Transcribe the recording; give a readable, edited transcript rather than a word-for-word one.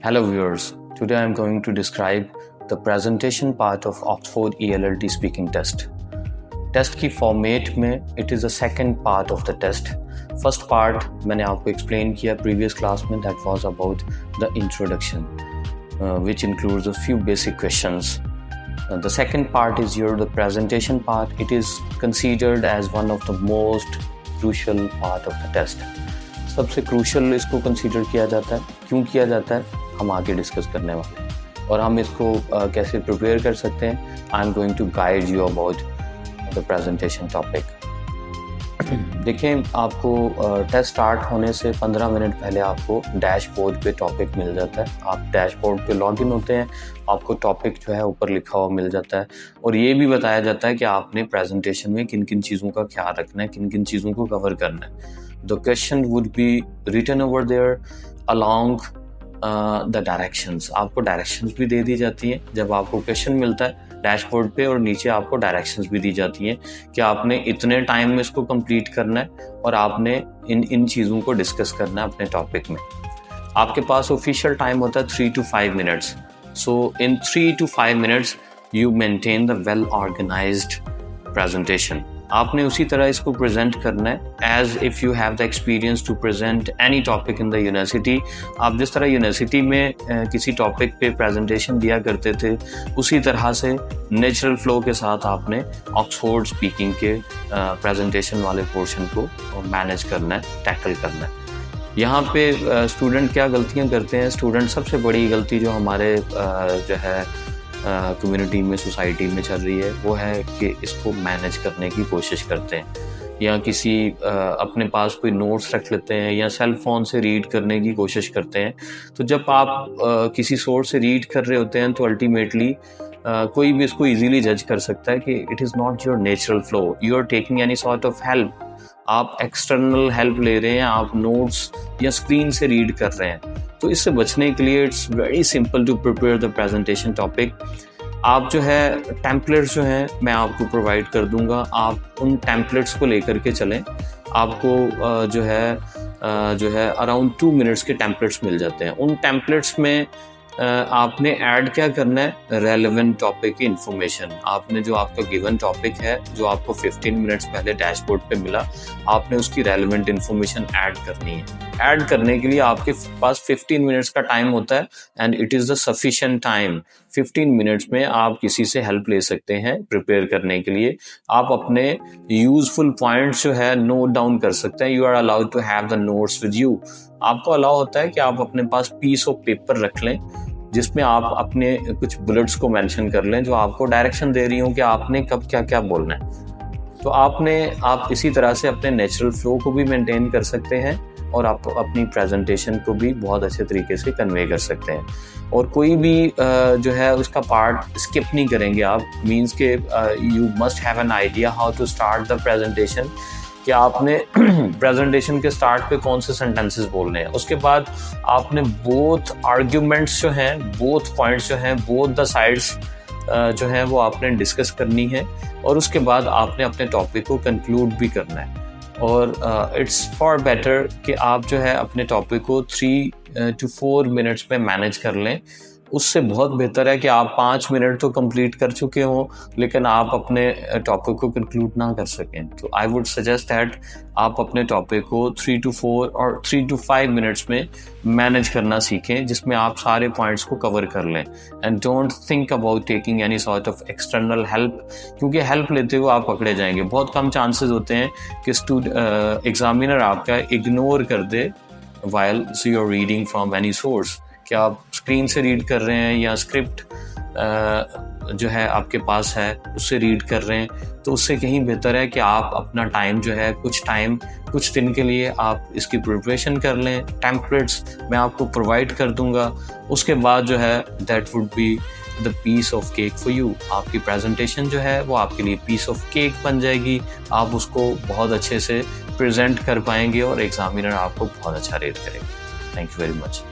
Hello viewers, today I am going to describe the presentation part of Oxford ELLT speaking test. Test की format में it is a second part of the test. First part मैंने आपको explain किया previous class में, that was about the introduction which includes a few basic questions. The second part is the presentation part. It is considered as one of the most crucial part of the test. सबसे crucial इसको consider किया जाता है. क्यों किया जाता है हम आगे डिस्कस करने वाले हैं, और हम इसको कैसे प्रिपेयर कर सकते हैं. I am going to guide you about the presentation topic. देखें, आपको टेस्ट स्टार्ट होने से 15 मिनट पहले आपको डैशबोर्ड पे टॉपिक मिल जाता है. आप डैशबोर्ड पे लॉगिन होते हैं, आपको टॉपिक जो है ऊपर लिखा हुआ मिल जाता है, और ये भी बताया जाता है कि आपने प्रेजेंटेशन में किन किन चीज़ों का ख्याल रखना है, किन किन चीज़ों को कवर करना है. The question would be written over there along the directions. आपको डायरेक्शंस भी दे दी जाती हैं जब आपको क्वेश्चन मिलता है डैशबोर्ड पे, और नीचे आपको डायरेक्शंस भी दी जाती हैं कि आपने इतने टाइम में इसको कंप्लीट करना है और आपने इन चीज़ों को डिस्कस करना है अपने टॉपिक में. आपके पास ऑफिशियल टाइम होता है 3 to 5 minutes. So in 3 to 5 minutes you maintain the well organized presentation. आपने उसी तरह इसको प्रेजेंट करना है as if you have the experience to present any topic in the university. आप जिस तरह यूनिवर्सिटी में किसी टॉपिक पे प्रेजेंटेशन दिया करते थे, उसी तरह से नेचुरल फ्लो के साथ आपने ऑक्सफोर्ड स्पीकिंग के प्रेजेंटेशन वाले पोर्शन को मैनेज करना है, टैकल करना है. यहाँ पे स्टूडेंट क्या गलतियाँ करते हैं. स्टूडेंट सबसे बड़ी गलती जो हमारे जो है कम्युनिटी में, सोसाइटी में चल रही है, वो है कि इसको मैनेज करने की कोशिश करते हैं, या किसी अपने पास कोई नोट्स रख लेते हैं, या सेल फोन से रीड करने की कोशिश करते हैं. तो जब आप किसी सोर्स से रीड कर रहे होते हैं तो अल्टीमेटली कोई भी इसको इजीली जज कर सकता है कि it is not your natural flow, you are taking any sort of help. आप एक्सटर्नल हेल्प ले रहे हैं, आप नोट्स या स्क्रीन से रीड कर रहे हैं. तो इससे बचने के लिए it's very simple to prepare the presentation topic. आप जो है टेम्पलेट्स जो हैं मैं आपको प्रोवाइड कर दूंगा, आप उन टेम्पलेट्स को लेकर के चलें. आपको जो है अराउंड 2 minutes के टेम्पलेट्स मिल जाते हैं. उन टेम्पलेट्स में आपने ऐड क्या करना है, रेलेवेंट टॉपिक की इंफॉर्मेशन. आपने जो आपका गिवन टॉपिक है, जो आपको 15 मिनट्स पहले डैशबोर्ड पे मिला, आपने उसकी रेलेवेंट इंफॉर्मेशन ऐड करनी है. ऐड करने के लिए आपके पास 15 मिनट्स का टाइम होता है, and it is the sufficient time. 15 minutes में आप किसी से हेल्प ले सकते हैं प्रिपेयर करने के लिए. आप अपने यूजफुल पॉइंट्स जो है नोट डाउन कर सकते हैं. You are allowed to have the notes with you. आपको अलाउ होता है कि आप अपने पास पीस ऑफ पेपर रख लें, जिसमें आप अपने कुछ बुलेट्स को मेंशन कर लें जो आपको डायरेक्शन दे रही हूँ कि आपने कब क्या क्या बोलना है. तो आप इसी तरह से अपने नेचुरल फ्लो को भी मेंटेन कर सकते हैं, और आप अपनी प्रेजेंटेशन को भी बहुत अच्छे तरीके से कन्वे कर सकते हैं. और कोई भी जो है उसका पार्ट स्किप नहीं करेंगे आप. मीन्स के you must have an idea how to start the presentation, कि आपने प्रेजेंटेशन के स्टार्ट पे कौन से सेंटेंसेस बोलने हैं. उसके बाद आपने बोथ आर्ग्यूमेंट्स जो हैं, बोथ पॉइंट्स जो हैं, बोथ द साइड्स जो हैं वो आपने डिस्कस करनी है, और उसके बाद आपने अपने टॉपिक को कंक्लूड भी करना है. और इट्स फॉर बेटर कि आप जो है अपने टॉपिक को 3 to 4 minutes में मैनेज कर लें. उससे बहुत बेहतर है कि आप 5 मिनट तो कंप्लीट कर चुके हों, लेकिन आप अपने टॉपिक को कंक्लूड ना कर सकें. तो आई वुड सजेस्ट दैट आप अपने टॉपिक को 3 to 4 और 3 to 5 मिनट्स में मैनेज करना सीखें, जिसमें आप सारे पॉइंट्स को कवर कर लें. And don't think about taking any sort of external help, क्योंकि हेल्प लेते हुए आप पकड़े जाएंगे. बहुत कम चांसेस होते हैं कि एग्जामिनर आपका इग्नोर कर दे while you are reading from any source. कि आप स्क्रीन से रीड कर रहे हैं या स्क्रिप्ट जो है आपके पास है उससे रीड कर रहे हैं, तो उससे कहीं बेहतर है कि आप अपना टाइम जो है कुछ दिन के लिए आप इसकी प्रिपरेशन कर लें. टेम्पलेट्स मैं आपको प्रोवाइड कर दूंगा. उसके बाद जो है that would be the piece of cake for you. आपकी प्रेजेंटेशन जो है वो आपके लिए पीस ऑफ केक बन जाएगी. आप उसको बहुत अच्छे से प्रेजेंट कर पाएंगे, और एग्जामिनर आपको बहुत अच्छा रेट करेगा. Thank you very much.